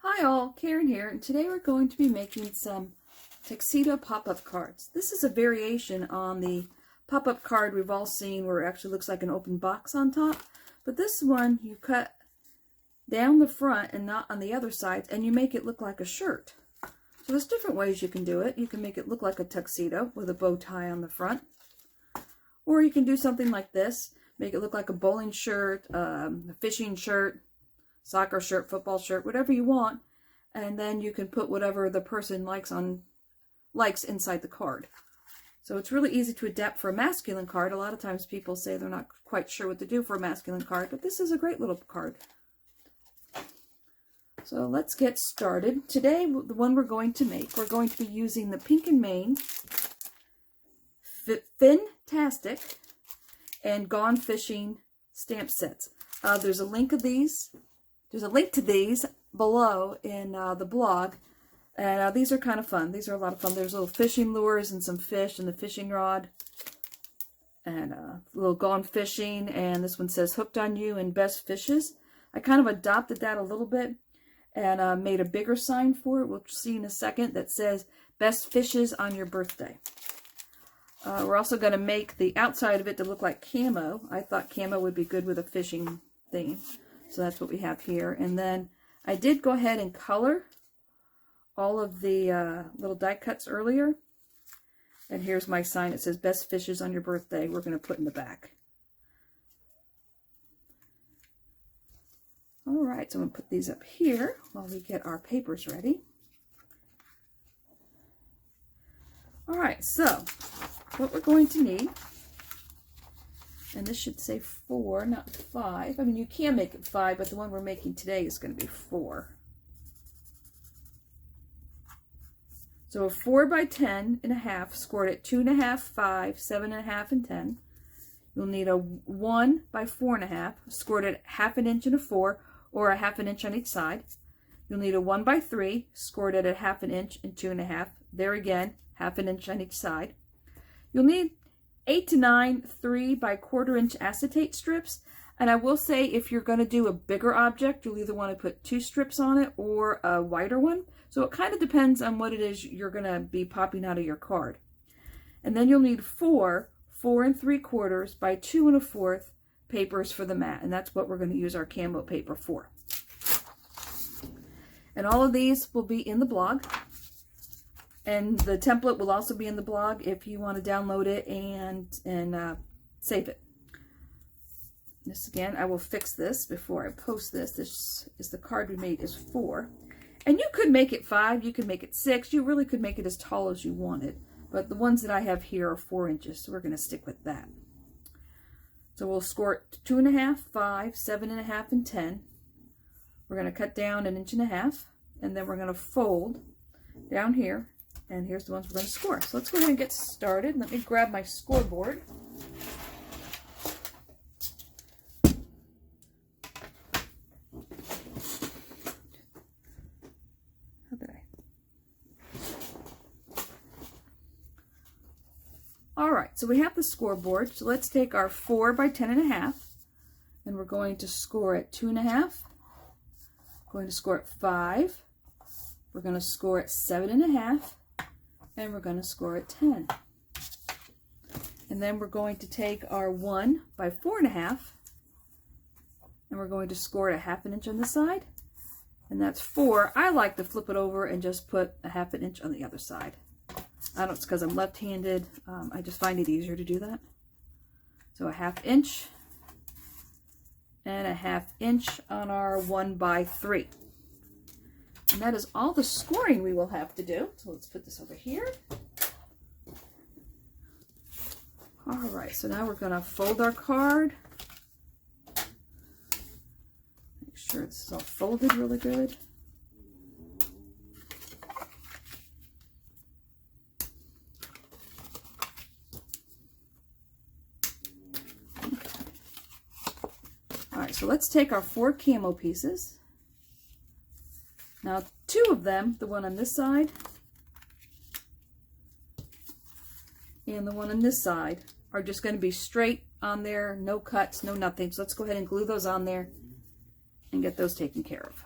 Hi all, Karen here, and today we're going to be making some tuxedo pop-up cards. This is a variation on the pop-up card we've all seen where it actually looks like an open box on top, but this one you cut down the front and not on the other sides, and you make it look like a shirt. So there's different ways you can do it. You can make it look like a tuxedo with a bow tie on the front, or you can do something like this, make it look like a bowling shirt, a fishing shirt, soccer shirt, football shirt, whatever you want, and then you can put whatever the person likes inside the card. So it's really easy to adapt for a masculine card. A lot of times people say they're not quite sure what to do for a masculine card, but this is a great little card. So let's get started. Today, the one we're going to make, we're going to be using the Pink and Main Fantastic and Gone Fishing stamp sets. There's a link to these below in the blog, and these are kind of fun. These are a lot of fun. There's little fishing lures and some fish and the fishing rod, and a little Gone Fishing, and this one says Hooked on You and Best Fishes. I kind of adopted that a little bit and made a bigger sign for it. We'll see in a second that says Best Fishes on Your Birthday. We're also going to make the outside of it to look like camo. I thought camo would be good with a fishing theme. So that's what we have here. And then I did go ahead and color all of the little die cuts earlier. And here's my sign. It says Best Fishes on Your Birthday. We're going to put in the back. All right, so I'm going to put these up here while we get our papers ready. All right, so what we're going to need, and this should say 4, not 5. I mean, you can make it 5, but the one we're making today is going to be 4. So a 4 by 10.5 scored at 2.5, 5, 7.5, and 10. You'll need a 1 by 4.5 scored at 1/2 inch and a 4, or a 1/2 inch on each side. You'll need a 1 by 3 scored at a 1/2 inch and 2.5. There again, 1/2 inch on each side. You'll need 8 to 9 3 by 1/4 inch acetate strips. And I will say, if you're going to do a bigger object, you'll either want to put 2 strips on it or a wider one. So it kind of depends on what it is you're going to be popping out of your card. And then you'll need 4 4 3/4 by 2 1/4 papers for the mat. And that's what we're going to use our camo paper for. And all of these will be in the blog. And the template will also be in the blog if you want to download it and save it. This again, I will fix this before I post this. This is the card we made is 4. And you could make it 5, you could make it 6, you really could make it as tall as you wanted. But the ones that I have here are 4 inches, so we're going to stick with that. So we'll score 2.5, 5, 7.5, and 10. We're going to cut down 1.5 inches, and then we're going to fold down here. And here's the ones we're going to score. So let's go ahead and get started. Let me grab my scoreboard. How did I? All right, so we have the scoreboard. So let's take our 4 by 10.5, and we're going to score at 2.5. Going to score at 5. We're going to score at 7.5. And we're going to score at 10. And then we're going to take our 1 by 4.5, and we're going to score at a 1/2 inch on the side, and that's 4. I like to flip it over and just put a 1/2 inch on the other side. I don't, it's because I'm left-handed. I just find it easier to do that. So a 1/2 inch and a 1/2 inch on our 1 by 3. And that is all the scoring we will have to do. So let's put this over here. All right, so now we're going to fold our card. Make sure this is all folded really good. Okay. All right, so let's take our 4 camo pieces. Now, 2 of them, the one on this side and the one on this side, are just going to be straight on there, no cuts, no nothing. So let's go ahead and glue those on there and get those taken care of.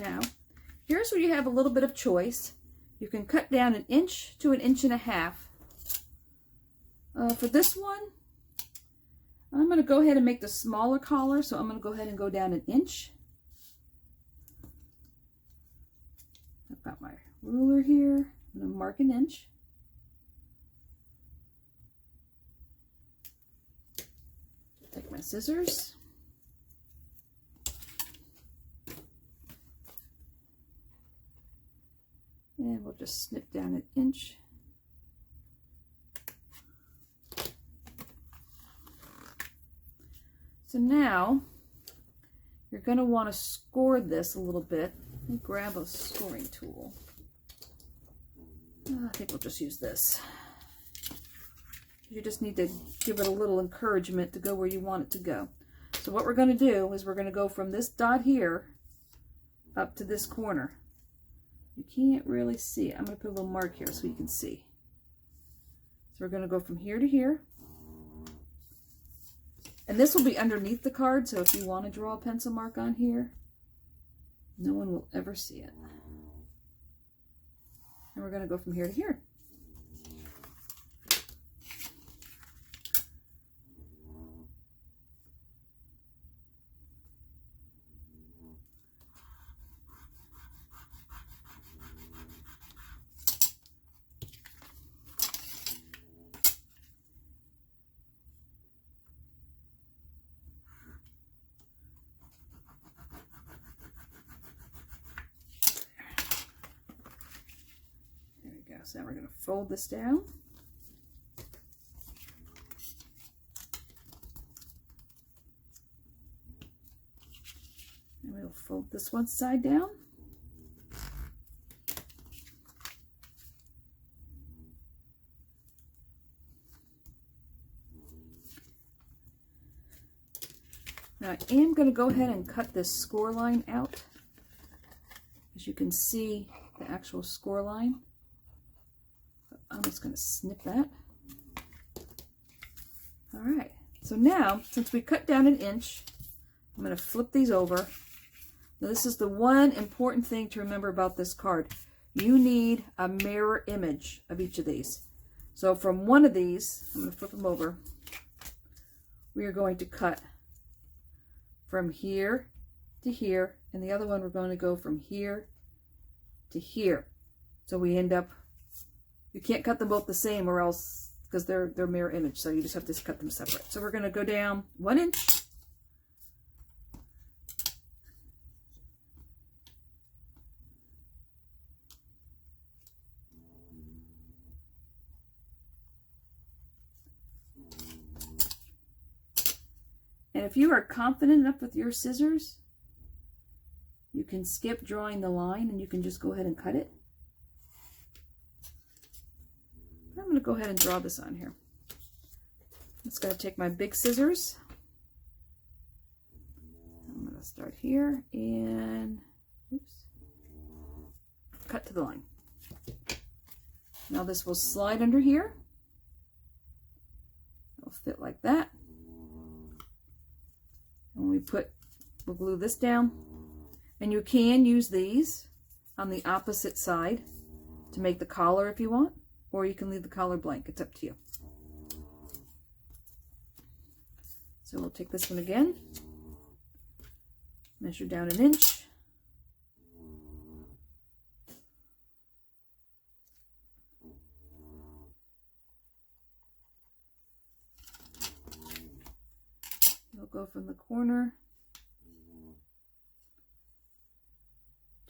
Now, here's where you have a little bit of choice. You can cut down 1 inch to 1.5 inches. For this one, I'm going to go ahead and make the smaller collar, so I'm going to go ahead and go down 1 inch. I've got my ruler here. I'm going to mark 1 inch. Take my scissors. And we'll just snip down 1 inch. So now you're going to want to score this a little bit. Let me grab a scoring tool. I think we'll just use this. You just need to give it a little encouragement to go where you want it to go. So what we're going to do is we're going to go from this dot here up to this corner. You can't really see it. I'm going to put a little mark here so you can see. So we're going to go from here to here. And this will be underneath the card, so if you want to draw a pencil mark on here, no one will ever see it. And we're going to go from here to here. So now we're going to fold this down. And we'll fold this one side down. Now I am going to go ahead and cut this score line out. As you can see, the actual score line. I'm just going to snip that. All right, so now, since we cut down 1 inch, I'm going to flip these over. Now this is the one important thing to remember about this card. You need a mirror image of each of these. So from one of these, I'm going to flip them over. We are going to cut from here to here, and the other one we're going to go from here to here. So we end up, you can't cut them both the same or else, because they're mirror image, so you just have to cut them separate. So we're going to go down 1 inch. And if you are confident enough with your scissors, you can skip drawing the line and you can just go ahead and cut it. I'm going to go ahead and draw this on here. I'm just going to take my big scissors. I'm going to start here and oops, cut to the line. Now this will slide under here. It'll fit like that. And when we'll glue this down. And you can use these on the opposite side to make the collar if you want. Or you can leave the collar blank. It's up to you. So we'll take this one again. Measure down 1 inch. We'll go from the corner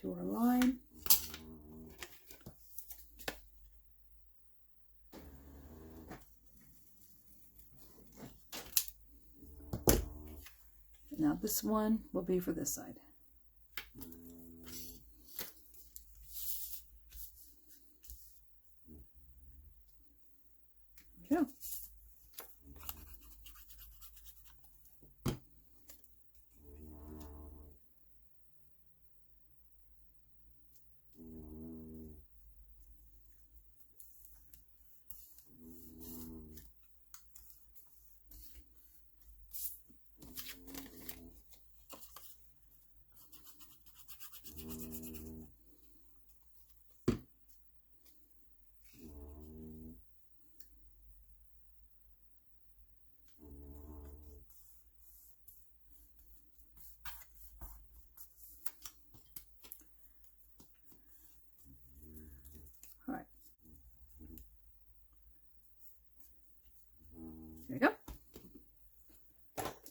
to our line. Now this one will be for this side. There we go.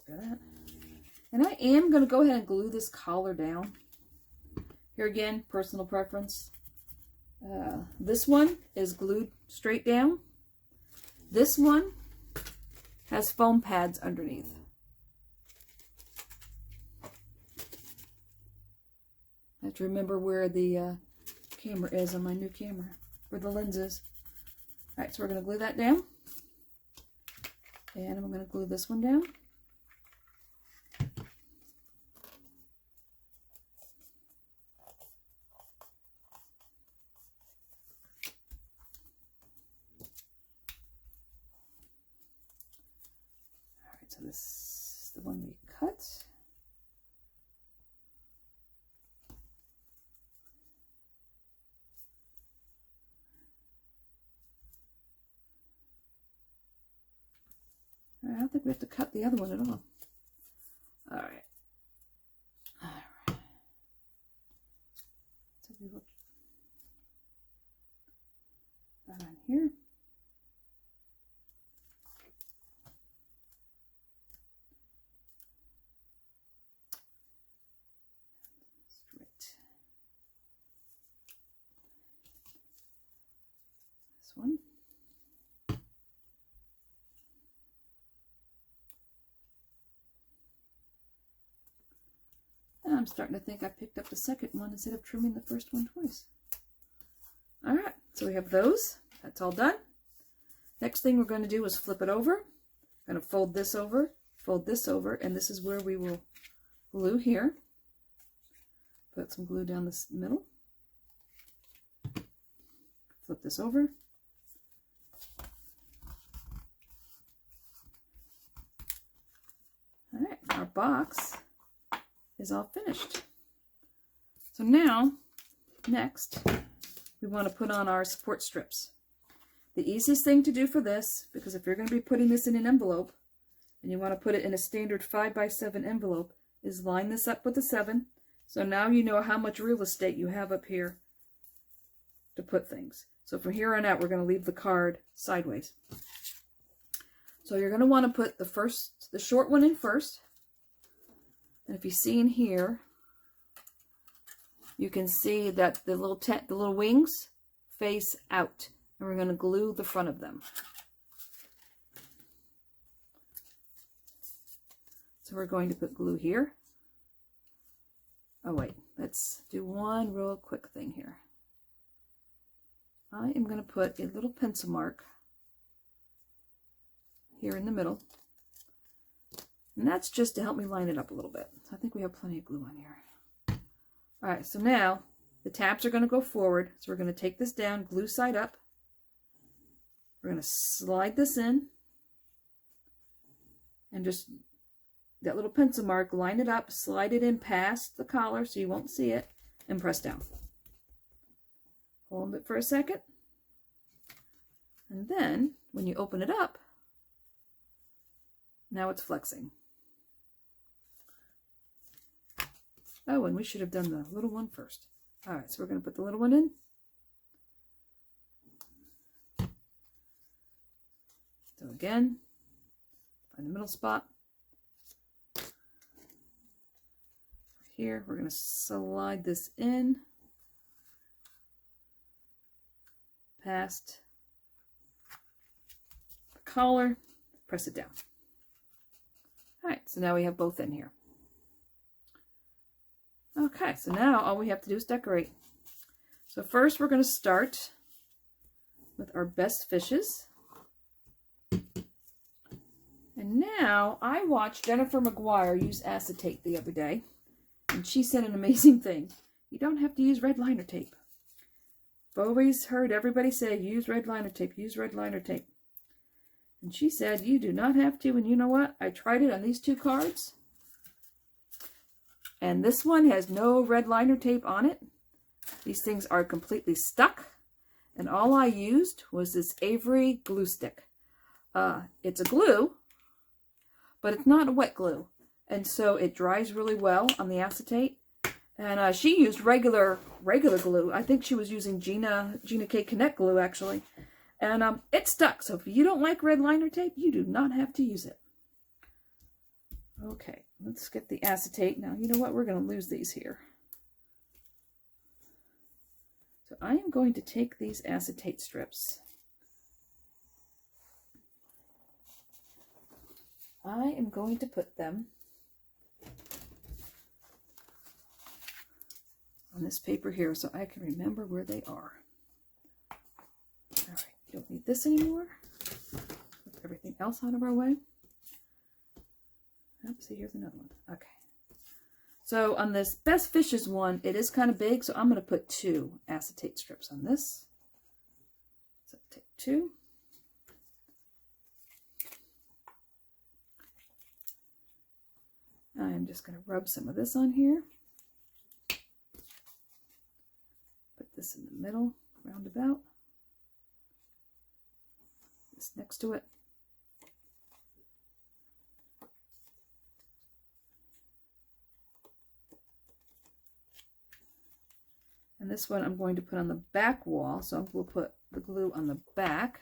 spare that. And I am going to go ahead and glue this collar down. Here again, personal preference. This one is glued straight down. This one has foam pads underneath. I have to remember where the camera is on my new camera, where the lens is. All right, so we're going to glue that down. And I'm going to glue this one down. So this is the one we cut. I don't think we have to cut the other one at all. All right. All right. So we will put that on here. One. I'm starting to think I picked up the second one instead of trimming the first one twice. All right, so we have those. That's all done. Next thing we're going to do is flip it over. I'm going to fold this over, and this is where we will glue here. Put some glue down the middle. Flip this over. All right, our box is all finished. So now, next, we want to put on our support strips. The easiest thing to do for this, because if you're going to be putting this in an envelope, and you want to put it in a standard 5x7 envelope, is line this up with a 7. So now you know how much real estate you have up here to put things. So from here on out, we're going to leave the card sideways. So you're going to want to put the short one in first. And if you see in here, you can see that the little wings face out. And we're going to glue the front of them. So we're going to put glue here. Oh wait, let's do one real quick thing here. I am going to put a little pencil mark here in the middle. And that's just to help me line it up a little bit. I think we have plenty of glue on here. All right, so now the tabs are going to go forward. So we're going to take this down, glue side up. We're going to slide this in. And just that little pencil mark, line it up, slide it in past the collar so you won't see it, and press down. Hold it for a second. And then, when you open it up, now it's flexing. Oh, and we should have done the little one first. All right, so we're going to put the little one in. So again, find the middle spot. Here, we're going to slide this in past the collar, press it down. All right, so now we have both in here. Okay, so now all we have to do is decorate. So first we're going to start with our best fishes. And now I watched Jennifer McGuire use acetate the other day. And she said an amazing thing. You don't have to use red liner tape. I've always heard everybody say, use red liner tape, use red liner tape. And she said, you do not have to. And you know what? I tried it on these two cards. And this one has no red liner tape on it. These things are completely stuck. And all I used was this Avery glue stick. It's a glue, but it's not a wet glue. And so it dries really well on the acetate. And she used regular glue. I think she was using Gina K. Connect glue, actually. And it stuck. So if you don't like red liner tape, you do not have to use it. Okay, let's get the acetate. Now, you know what? We're going to lose these here. So I am going to take these acetate strips. I am going to put them on this paper here so I can remember where they are. All right, you don't need this anymore. Put everything else out of our way. Oops, see, here's another one. Okay. So on this Best Fishes one, it is kind of big, so I'm going to put 2 acetate strips on this. So take 2. I'm just going to rub some of this on here. Put this in the middle, roundabout. This next to it. And this one I'm going to put on the back wall, so we'll put the glue on the back.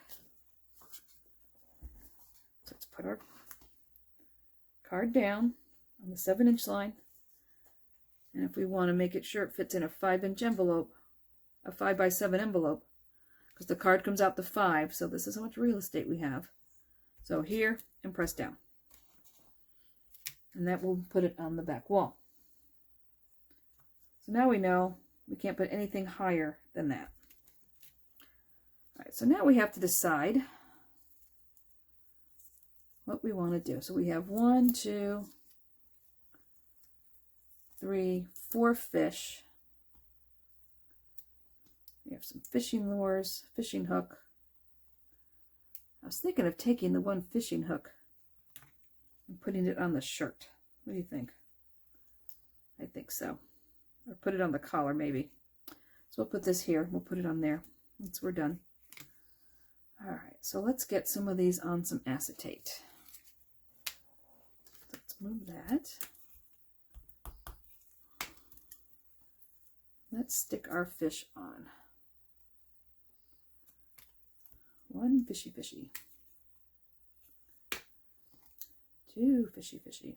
So let's put our card down on the 7-inch line. And if we want to make it sure it fits in a 5-inch envelope, a 5x7 envelope, because the card comes out to 5, so this is how much real estate we have. So here, and press down. And that will put it on the back wall. So now we know we can't put anything higher than that. All right, so now we have to decide what we want to do. So we have 1, 2, 3, 4 fish. We have some fishing lures, fishing hook. I was thinking of taking the one fishing hook and putting it on the shirt. What do you think? I think so. Or put it on the collar, maybe. So we'll put this here. We'll put it on there once we're done. All right, so let's get some of these on some acetate. Let's move that. Let's stick our fish on. 1 fishy fishy. 2 fishy fishy.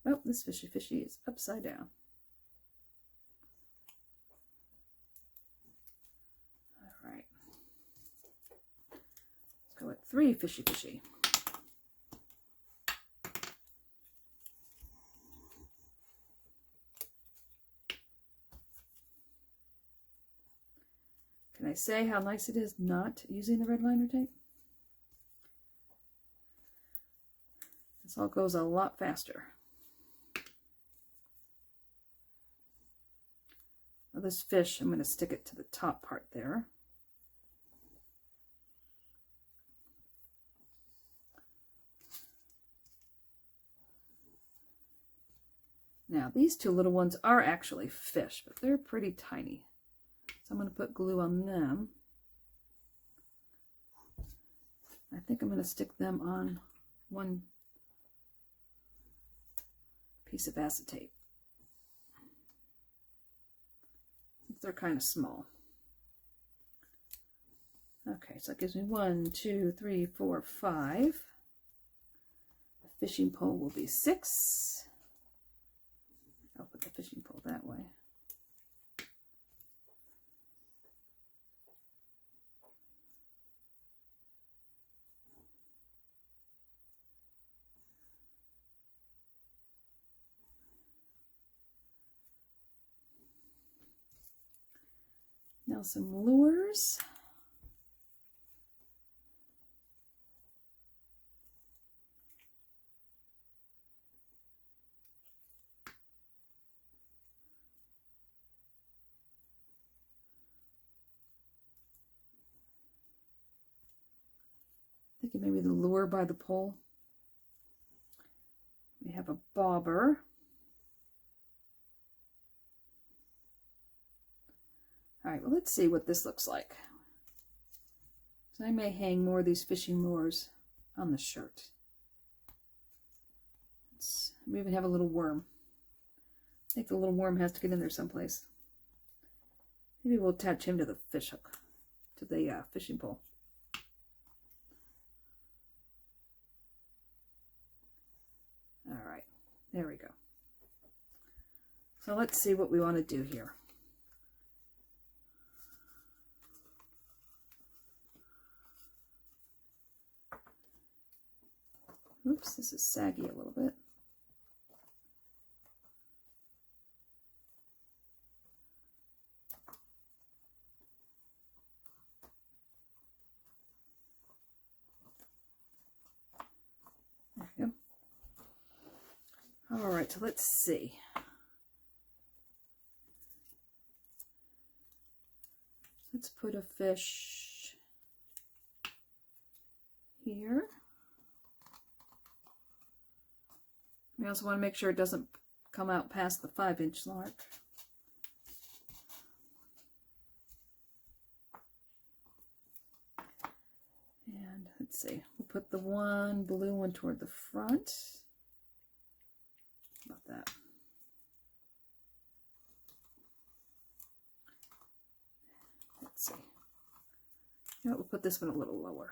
Oh, this fishy fishy is upside down. All right. Let's go with 3 fishy fishy. Can I say how nice it is not using the red liner tape? This all goes a lot faster. Now this fish, I'm going to stick it to the top part there. Now these 2 little ones are actually fish, but they're pretty tiny. So I'm going to put glue on them. I think I'm going to stick them on 1 piece of acetate. They're kind of small. Okay, so that gives me 1, 2, 3, 4, 5. The fishing pole will be 6. I'll put the fishing pole that way. Now some lures. Thinking maybe the lure by the pole. We have a bobber. All right, well, let's see what this looks like. So I may hang more of these fishing lures on the shirt. We even have a little worm. I think the little worm has to get in there someplace. Maybe we'll attach him to the fish hook, to the fishing pole. There we go. So let's see what we want to do here. Oops, this is saggy a little bit. There we go. All right, so let's see. Let's put a fish here. We also want to make sure it doesn't come out past the 5-inch mark. And let's see, we'll put the one blue one toward the front. How about that? Let's see. You know, we'll put this one a little lower.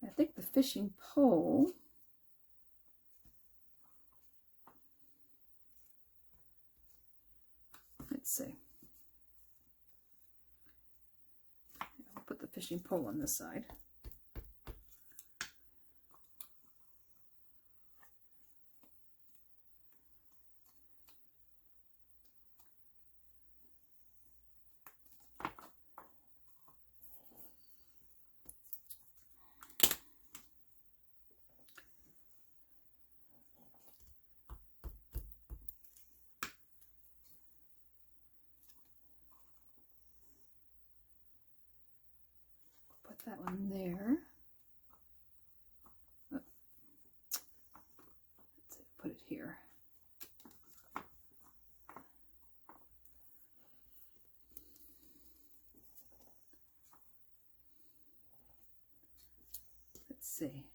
I think the fishing pole let's see. I'll put the fishing pole on this side. Put that one there. Oh. Let's see, put it here. Let's see.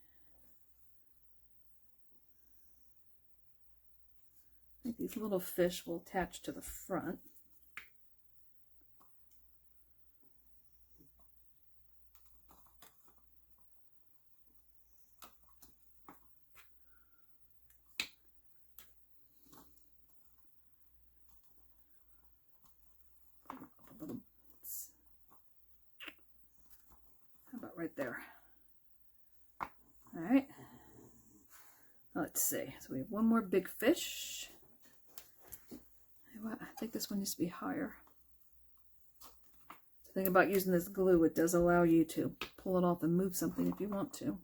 I think these little fish will attach to the front. How about right there? All right. Let's see. So we have one more big fish. I think this one needs to be higher. The thing about using this glue, it does allow you to pull it off and move something if you want to.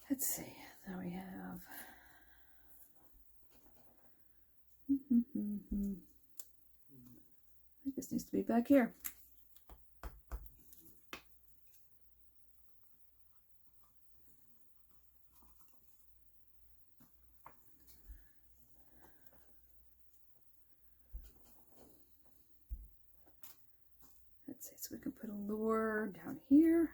Let's see. Now we have. I think this needs to be back here. Let's see, so we can put a lure down here.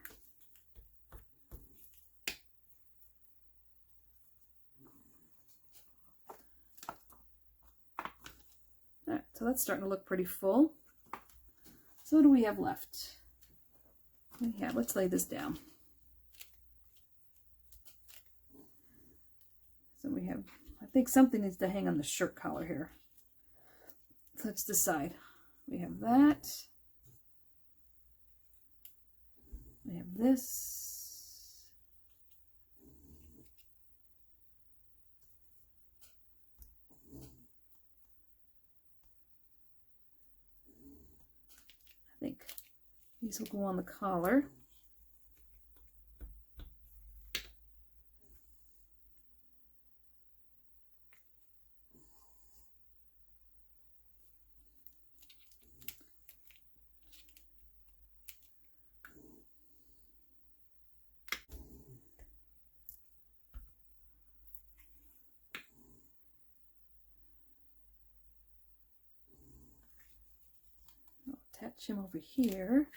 All right, so that's starting to look pretty full. So what do we have left? Yeah, let's lay this down. So we have, I think something needs to hang on the shirt collar here. So let's decide. We have that. We have this. I think these will go on the collar. Attach him over here.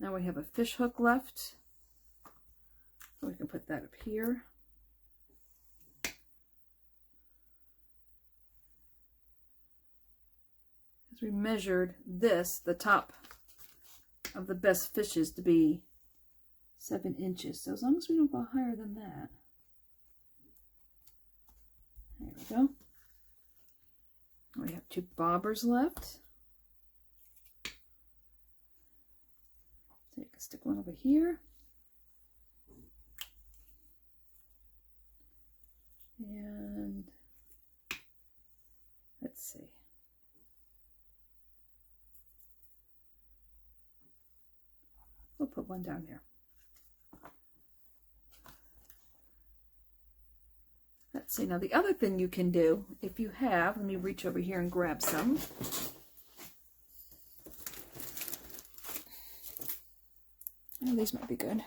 Now we have a fish hook left. So we can put that up here. As we measured this, the top of the best fishes, to be 7 inches. So as long as we don't go higher than that. There we go. We have 2 bobbers left. Stick one over here. And let's see. We'll put one down here. Let's see. Now the other thing you can do, if you have, let me reach over here and grab some. Oh, these might be good.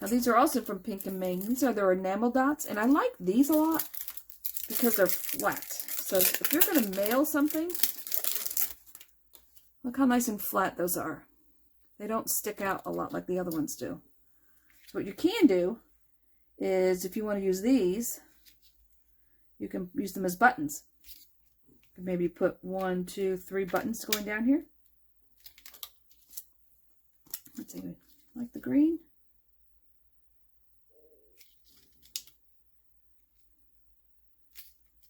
Now these are also from Pink and Main. These are their enamel dots, and I like these a lot because they're flat. So if you're going to mail something, look how nice and flat those are. They don't stick out a lot like the other ones do. So what you can do is, if you want to use these, you can use them as buttons. You can maybe put 1, 2, 3 buttons going down here. Let's see, like the green.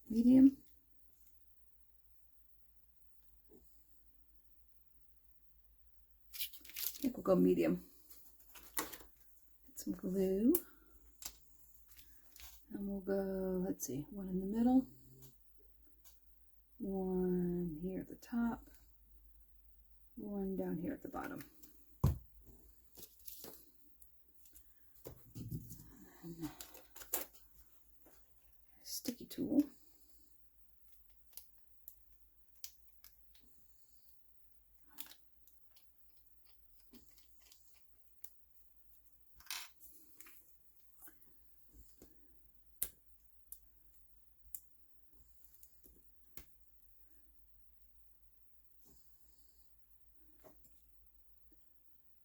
Medium. I think we'll go medium. Get some glue. And we'll go, let's see, 1 in the middle. 1 here at the top. 1 down here at the bottom. Sticky tool.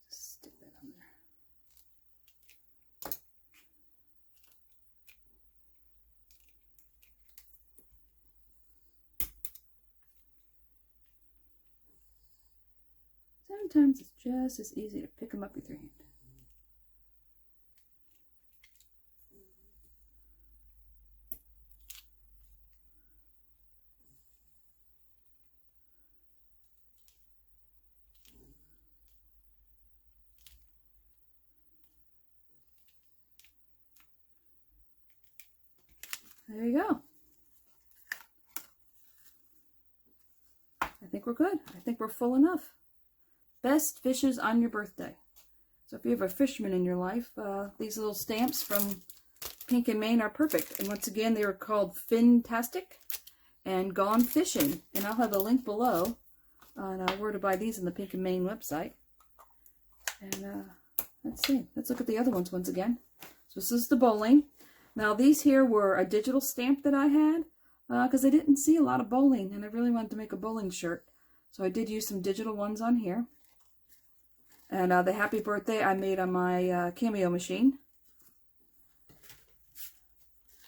Just stick that on there. Sometimes it's just as easy to pick them up with your hand. There you go. I think we're good. I think we're full enough. Best fishes on your birthday. So if you have a fisherman in your life, these little stamps from Pink and Main are perfect. And once again, they are called Fintastic and Gone Fishing. And I'll have a link below on where to buy these on the Pink and Main website. And let's see. Let's look at the other ones once again. So this is the bowling. Now these here were a digital stamp that I had because I didn't see a lot of bowling, and I really wanted to make a bowling shirt. So I did use some digital ones on here. And the happy birthday I made on my Cameo machine.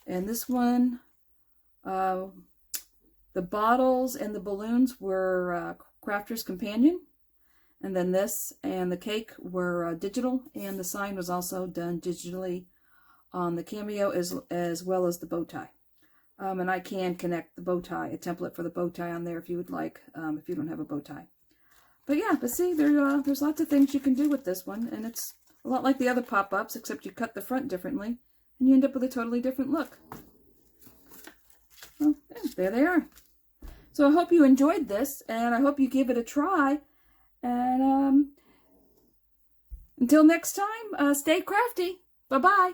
And this one, the bottles and the balloons were Crafter's Companion. And then this and the cake were digital. And the sign was also done digitally on the Cameo as well as the bow tie. And I can connect the bow tie, a template for the bow tie on there if you would like, if you don't have a bow tie. But yeah, but see, there's lots of things you can do with this one, and it's a lot like the other pop-ups, except you cut the front differently, and you end up with a totally different look. Well, yeah, there they are. So I hope you enjoyed this, and I hope you give it a try. And until next time, stay crafty. Bye-bye.